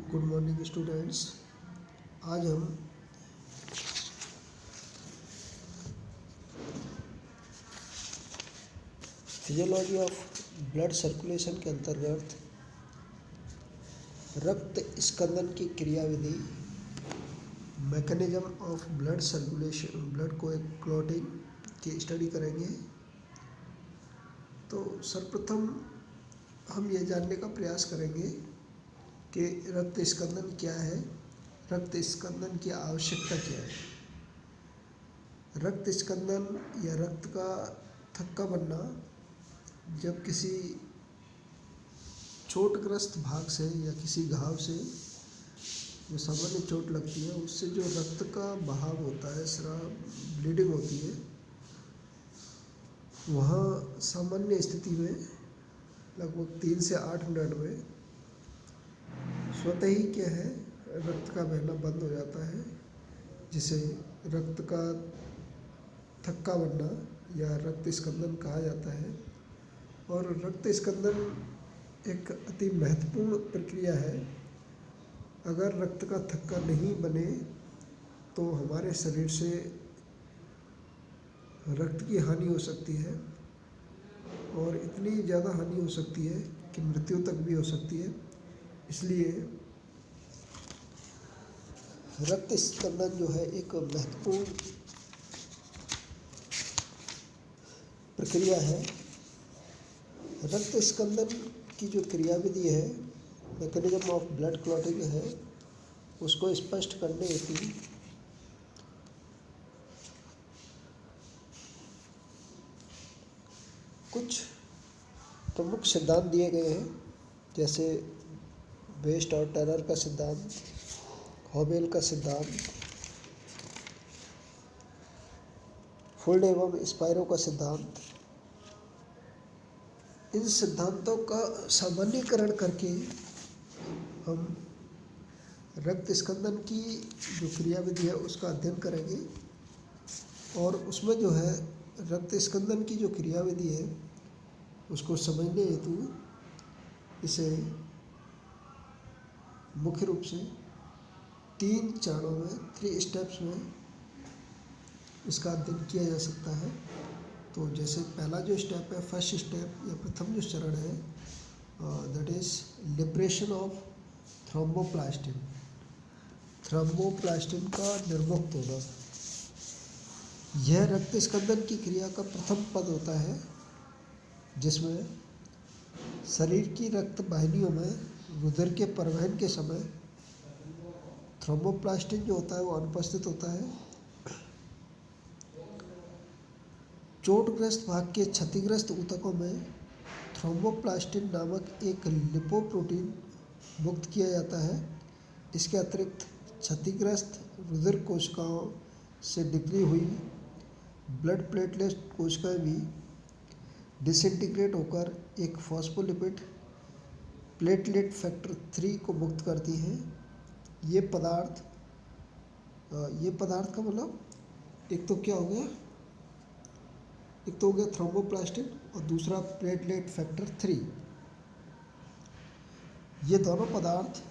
Good morning students. आज हम physiology of blood circulation के अंतर्गत रक्त स्कंदन की क्रियाविधि, mechanism of blood circulation, blood को क्लॉटिंग की स्टडी करेंगे। तो सर्वप्रथम हम ये जानने का प्रयास करेंगे कि रक्त स्कंदन क्या है, रक्त स्कंदन की आवश्यकता क्या है। रक्त स्कंदन या रक्त का थक्का बनना जब किसी चोटग्रस्त भाग से या किसी घाव से जो सामान्य चोट लगती है उससे जो रक्त का बहाव होता है, ब्लीडिंग होती है, वहाँ सामान्य स्थिति में लगभग 3 से 8 मिनट में स्वतः ही क्या है, रक्त का बहना बंद हो जाता है, जिसे रक्त का थक्का बनना या रक्त स्कंदन कहा जाता है। और रक्त स्कंदन एक अति महत्वपूर्ण प्रक्रिया है। अगर रक्त का थक्का नहीं बने तो हमारे शरीर से रक्त की हानि हो सकती है और इतनी ज़्यादा हानि हो सकती है कि मृत्यु तक भी हो सकती है। इसलिए रक्त स्कंदन जो है एक महत्वपूर्ण प्रक्रिया है। रक्त स्कंदन की जो क्रियाविधि है, मैकेनिज्म ऑफ ब्लड क्लॉटिंग है, उसको स्पष्ट करने हेतु कुछ प्रमुख सिद्धांत दिए गए हैं, जैसे वेस्ट और टनर का सिद्धांत, हॉबेल का सिद्धांत, फुल्ड एवं स्पायरो का सिद्धांत। इन सिद्धांतों का सामान्यीकरण करके हम रक्त स्कंदन की जो क्रियाविधि है उसका अध्ययन करेंगे और उसमें जो है रक्त स्कंदन की जो क्रियाविधि है उसको समझने हेतु इसे मुख्य रूप से 3 चरणों में, 3 स्टेप्स में इसका अध्ययन किया जा सकता है। तो जैसे पहला जो स्टेप है, फर्स्ट स्टेप या प्रथम जो चरण है, that is liberation of thromboplastin, thromboplastin का निर्मुक्त होना। यह रक्त स्कंदन की क्रिया का प्रथम पद होता है, जिसमें शरीर की रक्त वाहिनियों में रुधिर के परिवहन के समय थ्रोम्बोप्लास्टिन जो होता है वो अनुपस्थित होता है। चोटग्रस्त भाग के क्षतिग्रस्त ऊतकों में थ्रोम्बोप्लास्टिन नामक एक लिपोप्रोटीन मुक्त किया जाता है। इसके अतिरिक्त क्षतिग्रस्त रुधिर कोशिकाओं से निकली हुई ब्लड प्लेटलेट कोशिकाएं भी डिसइंटीग्रेट होकर एक फॉस्फोलिपिड प्लेटलेट फैक्टर 3 को मुक्त करती हैं। ये पदार्थ का मतलब एक तो क्या हो गया, एक तो हो गया थ्रोम्बोप्लास्टिन और दूसरा प्लेटलेट फैक्टर 3। ये दोनों पदार्थ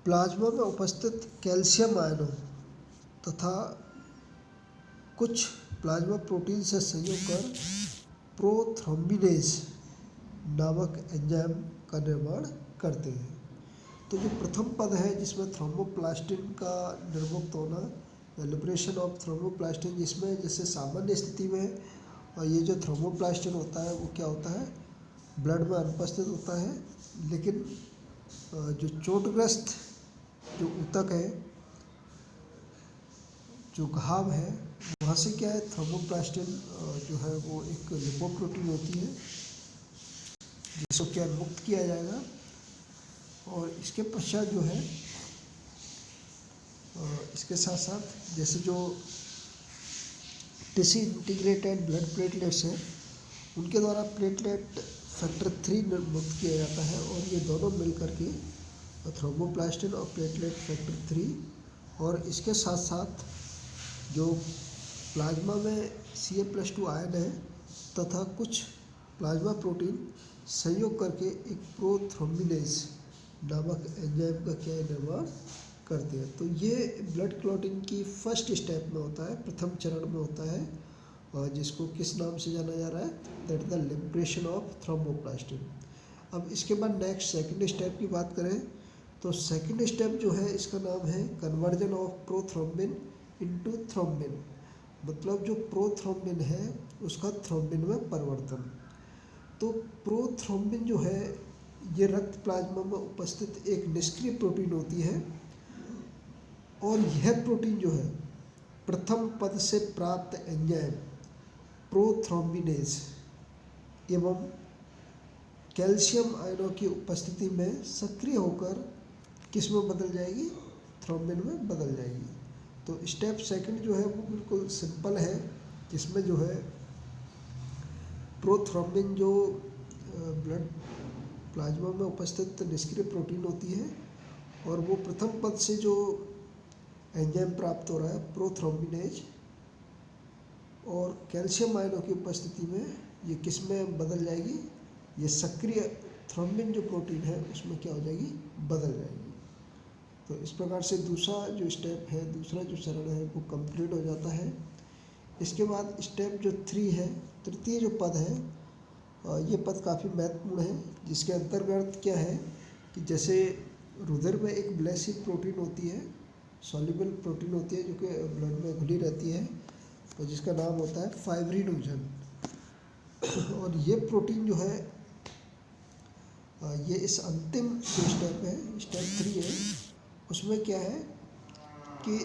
प्लाज्मा में उपस्थित कैल्शियम आयनों तथा कुछ प्लाज्मा प्रोटीन से संयोग कर प्रोथ्रोम्बिनेज नामक एंजाइम का निर्माण करते हैं। तो जो प्रथम पद है जिसमें थ्रोम्बोप्लास्टिन का निर्मुक्त होना, लिबरेशन ऑफ थ्रोम्बोप्लास्टिन, जिसमें जैसे सामान्य स्थिति में और ये जो थ्रोम्बोप्लास्टिन होता है वो क्या होता है, ब्लड में अनुपस्थित होता है। लेकिन जो चोटग्रस्त जो ऊतक है, जो घाव है, वहाँ से क्या है, थ्रोम्बोप्लास्टिन जो है वो एक लिपोप्रोटीन होती है जिसको क्या मुक्त किया जाएगा। और इसके पश्चात जो है इसके साथ साथ जैसे जो डिसइंटीग्रेटेड ब्लड प्लेटलेट्स हैं उनके द्वारा प्लेटलेट फैक्टर 3 मुक्त किया जाता है और ये दोनों मिल करके थ्रोम्बोप्लास्टिन और प्लेटलेट फैक्टर 3, और इसके साथ साथ जो प्लाज्मा में Ca+2 आयन है तथा कुछ प्लाज्मा प्रोटीन संयोग करके एक प्रोथ्रोम्बिनेज नामक एंजाइम का क्या निर्माण करते हैं। तो ये ब्लड क्लॉटिंग की फर्स्ट स्टेप में होता है, प्रथम चरण में होता है, और जिसको किस नाम से जाना जा रहा है, that the liberation of thromboplastin. अब इसके बाद नेक्स्ट सेकंड स्टेप की बात करें तो सेकंड स्टेप जो है इसका नाम है conversion of prothrombin into thrombin. मतलब जो प्रोथ्रोम्बिन है उसका थ्रोम्बिन में परिवर्तन। तो प्रोथ्रोम्बिन जो है ये रक्त प्लाज्मा में उपस्थित एक निष्क्रिय प्रोटीन होती है, और यह प्रोटीन जो है प्रथम पद से प्राप्त एंजाइम प्रोथ्रोम्बिनेज एवं कैल्शियम आयनों की उपस्थिति में सक्रिय होकर किस में बदल जाएगी, थ्रोम्बिन में बदल जाएगी। तो स्टेप सेकंड जो है वो बिल्कुल सिंपल है, जिसमें जो है प्रोथ्रोम्बिन जो ब्लड प्लाज्मा में उपस्थित निष्क्रिय प्रोटीन होती है, और वो प्रथम पद से जो एंजाइम प्राप्त हो रहा है प्रोथ्रोम्बिनेज, और कैल्शियम आयनों की उपस्थिति में ये किस में बदल जाएगी, ये सक्रिय थ्रोम्बिन जो प्रोटीन है उसमें क्या हो जाएगी, बदल जाएगी। तो इस प्रकार से दूसरा जो स्टेप है, दूसरा जो चरण है वो कंप्लीट हो जाता है। इसके बाद स्टेप जो 3 है, तृतीय जो पद है, ये पद काफ़ी महत्वपूर्ण है, जिसके अंतर्गत क्या है कि जैसे रुधिर में एक ब्लेसिक प्रोटीन होती है, सॉल्युबल प्रोटीन होती है जो कि ब्लड में घुली रहती है, और जिसका नाम होता है फाइब्रिनोजन। और ये प्रोटीन जो है ये इस अंतिम जो स्टेप है, स्टेप 3 है, उसमें क्या है कि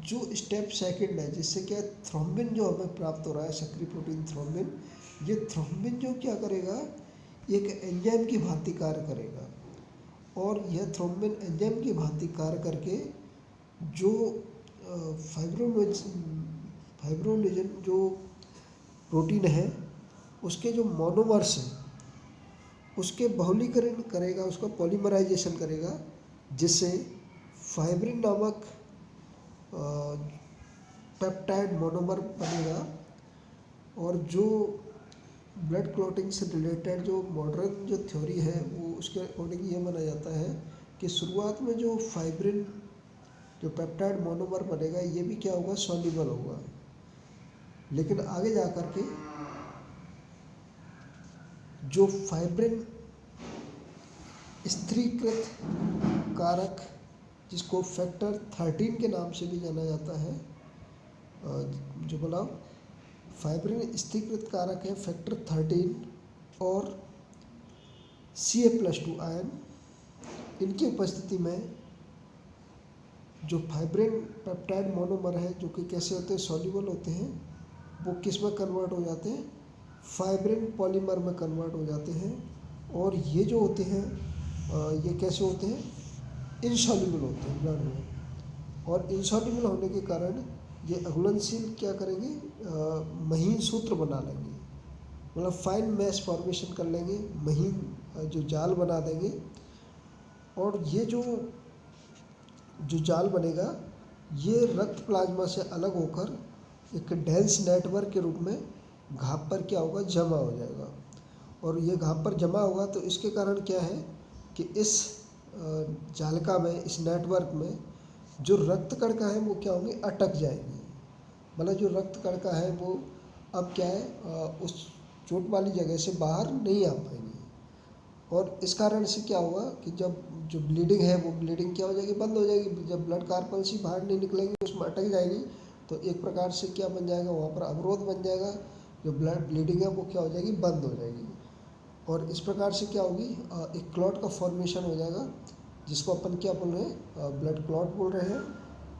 जो स्टेप सेकंड है जिससे क्या थ्रोम्बिन जो हमें प्राप्त हो रहा है, सक्रिय प्रोटीन थ्रोम्बिन, ये थ्रोम्बिन जो क्या करेगा, एक एंजाइम की भांति कार्य करेगा, और यह थ्रोम्बिन एंजाइम की भांति कार्य करके जो फाइब्रोनोजन जो प्रोटीन है उसके जो मोनोमर्स हैं उसके बहुलीकरण करेगा, उसका पॉलीमराइजेशन करेगा, जिससे फाइब्रिन नामक पेप्टाइड मोनोमर बनेगा। और जो ब्लड क्लॉटिंग से रिलेटेड जो मॉडर्न जो थ्योरी है वो उसके अकॉर्डिंग ये माना जाता है कि शुरुआत में जो फाइब्रिन जो पेप्टाइड मोनोमर बनेगा ये भी क्या होगा, सॉल्युबल होगा, लेकिन आगे जा कर के जो फाइब्रिन स्थिरीकृत कारक, जिसको फैक्टर 13 के नाम से भी जाना जाता है, जो बोला फाइब्रिन स्थिरीकृत कारक है फैक्टर 13 और Ca+2 आयन, इनकी उपस्थिति में जो फाइब्रिन पेप्टाइड मोनोमर है जो कि कैसे होते हैं, सॉल्युबल होते हैं, वो किस में कन्वर्ट हो जाते हैं, फाइब्रिन पॉलीमर में कन्वर्ट हो जाते हैं। और ये जो होते हैं ये कैसे होते हैं, इनसॉल्युबल होते हैं ब्लड में, और इनसॉल्युबल होने के कारण ये अघुलनशील क्या करेंगे, महीन सूत्र बना लेंगे, मतलब फाइन मैश फॉर्मेशन कर लेंगे, महीन जो जाल बना देंगे। और ये जो जाल बनेगा ये रक्त प्लाज्मा से अलग होकर एक डेंस नेटवर्क के रूप में घाव पर क्या होगा, जमा हो जाएगा। और ये घाव पर जमा होगा तो इसके कारण क्या है कि इस जालिका में, इस नेटवर्क में जो रक्त कणिका है वो क्या होंगी, अटक जाएंगी। मतलब जो रक्त कणिका है वो अब क्या है, उस चोट वाली जगह से बाहर नहीं आ पाएंगी, और इस कारण से क्या होगा कि जब जो ब्लीडिंग है वो ब्लीडिंग क्या हो जाएगी, बंद हो जाएगी। जब ब्लड कार्पल्स ही बाहर नहीं निकलेंगी, उसमें अटक जाएगी, तो एक प्रकार से क्या बन जाएगा, वहाँ पर अवरोध बन जाएगा, जो ब्लड ब्लीडिंग है वो क्या हो जाएगी, बंद हो जाएगी। और इस प्रकार से क्या होगी, एक क्लॉट का फॉर्मेशन हो जाएगा, जिसको अपन क्या बोल रहे हैं, ब्लड क्लॉट बोल रहे हैं।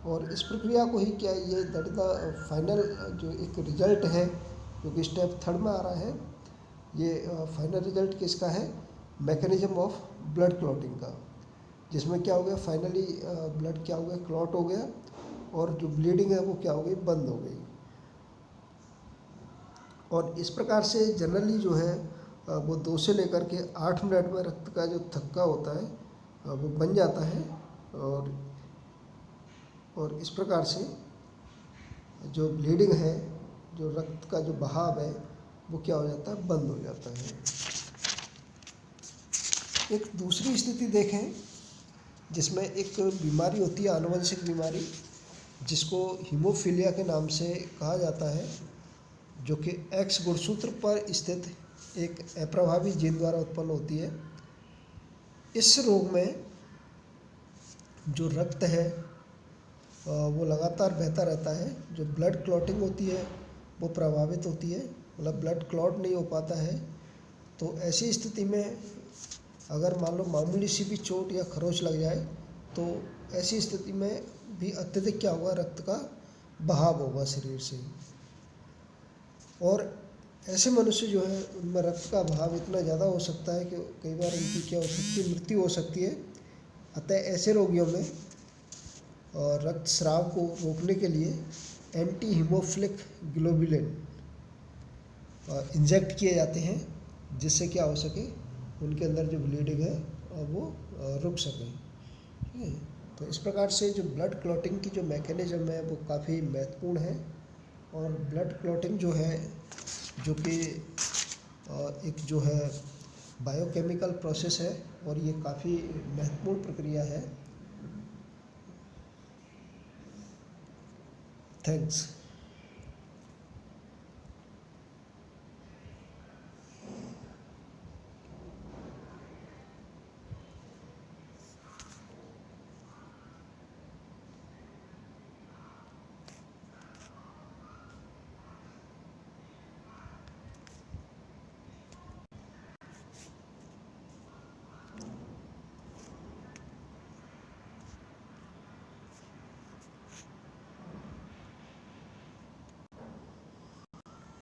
और इस प्रक्रिया को ही क्या ये दैट इज द फाइनल जो एक रिजल्ट है जो कि स्टेप 3 में आ रहा है, ये फाइनल रिजल्ट किसका है, मैकेनिज्म ऑफ ब्लड क्लॉटिंग का, जिसमें क्या हो गया, फाइनली ब्लड क्या हो गया, क्लॉट हो गया, और जो ब्लीडिंग है वो क्या हो गई, बंद हो गई। और इस प्रकार से जनरली जो है वो 2 से लेकर के 8 मिनट में रक्त का जो थक्का होता है वो बन जाता है, और इस प्रकार से जो ब्लीडिंग है, जो रक्त का जो बहाव है वो क्या हो जाता है, बंद हो जाता है। एक दूसरी स्थिति देखें जिसमें एक बीमारी होती है, आनुवंशिक बीमारी, जिसको हीमोफीलिया के नाम से कहा जाता है, जो कि एक्स गुणसूत्र पर स्थित एक अप्रभावी जीन द्वारा उत्पन्न होती है। इस रोग में जो रक्त है वो लगातार बहता रहता है, जो ब्लड क्लॉटिंग होती है वो प्रभावित होती है, मतलब ब्लड क्लॉट नहीं हो पाता है। तो ऐसी स्थिति में अगर मान लो मामूली सी भी चोट या खरोंच लग जाए तो ऐसी स्थिति में भी अत्यधिक क्या होगा, रक्त का बहाव होगा शरीर से। और ऐसे मनुष्य जो है उनमें रक्त का बहाव इतना ज़्यादा हो सकता है कि कई बार उनकी क्या हो सकती है, मृत्यु हो सकती है। अतः ऐसे रोगियों में रक्त स्राव को रोकने के लिए एंटी हीमोफिलिक ग्लोबुलिन इंजेक्ट किए जाते हैं, जिससे क्या हो सके, उनके अंदर जो ब्लीडिंग है वो रुक सके। ठीक है। तो इस प्रकार से जो ब्लड क्लॉटिंग की जो मैकेनिज्म है वो काफ़ी महत्वपूर्ण है। और ब्लड क्लॉटिंग जो है, जो कि एक जो है बायोकेमिकल प्रोसेस है और ये काफ़ी महत्वपूर्ण प्रक्रिया है। थैंक्स।